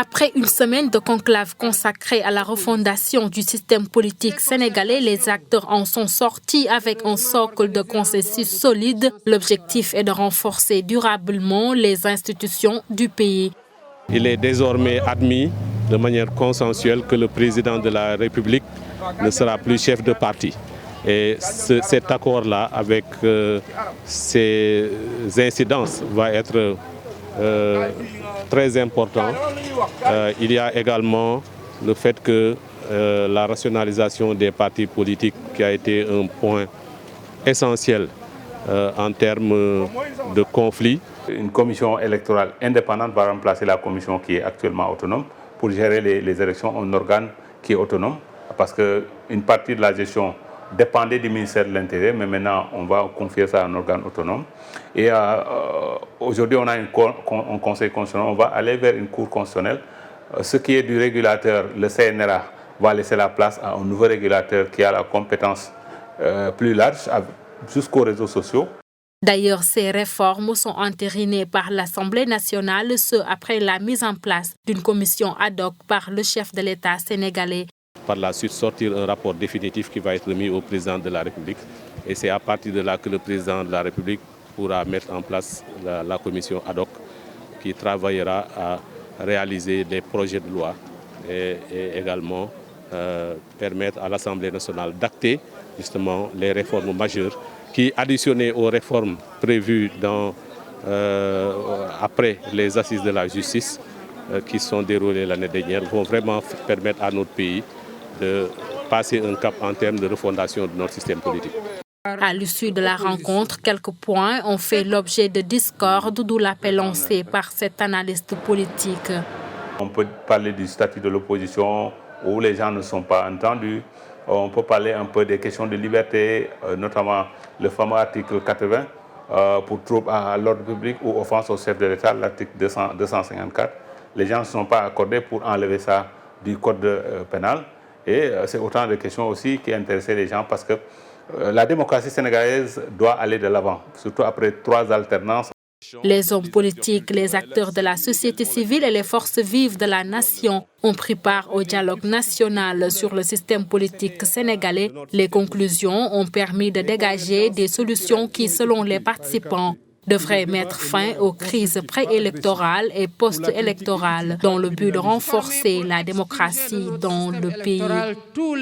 Après une semaine de conclave consacrée à la refondation du système politique sénégalais, les acteurs en sont sortis avec un socle de consensus solide. L'objectif est de renforcer durablement les institutions du pays. Il est désormais admis de manière consensuelle que le président de la République ne sera plus chef de parti. Et cet accord-là, avec ses incidences, va être très important. Il y a également le fait que la rationalisation des partis politiques qui a été un point essentiel en termes de conflit. Une commission électorale indépendante va remplacer la commission qui est actuellement autonome pour gérer les élections, un organe qui est autonome parce qu'une partie de la gestion dépendait du ministère de l'Intérieur, mais maintenant on va confier ça à un organe autonome. Et aujourd'hui on a un conseil constitutionnel, on va aller vers une cour constitutionnelle. Ce qui est du régulateur, le CNRA, va laisser la place à un nouveau régulateur qui a la compétence plus large jusqu'aux réseaux sociaux. D'ailleurs, ces réformes sont entérinées par l'Assemblée nationale, ce après la mise en place d'une commission ad hoc par le chef de l'État sénégalais. Par la suite, sortir un rapport définitif qui va être remis au président de la République. Et c'est à partir de là que le président de la République pourra mettre en place la commission ad hoc qui travaillera à réaliser des projets de loi et également permettre à l'Assemblée nationale d'acter justement les réformes majeures qui, additionnées aux réformes prévues après les assises de la justice qui sont déroulées l'année dernière, vont vraiment permettre à notre pays de passer un cap en termes de refondation de notre système politique. À l'issue de la rencontre, quelques points ont fait l'objet de discordes, d'où l'appel lancé par cet analyste politique. On peut parler du statut de l'opposition où les gens ne sont pas entendus. On peut parler un peu des questions de liberté, notamment le fameux article 80 pour trouble à l'ordre public ou offense au chef de l'État, l'article 254. Les gens ne sont pas accordés pour enlever ça du code pénal. Et c'est autant de questions aussi qui intéressaient les gens parce que la démocratie sénégalaise doit aller de l'avant, surtout après 3 alternances. Les hommes politiques, les acteurs de la société civile et les forces vives de la nation ont pris part au dialogue national sur le système politique sénégalais. Les conclusions ont permis de dégager des solutions qui, selon les participants, devraient mettre fin aux crises préélectorales et post-électorales dans le but de renforcer la démocratie dans le pays.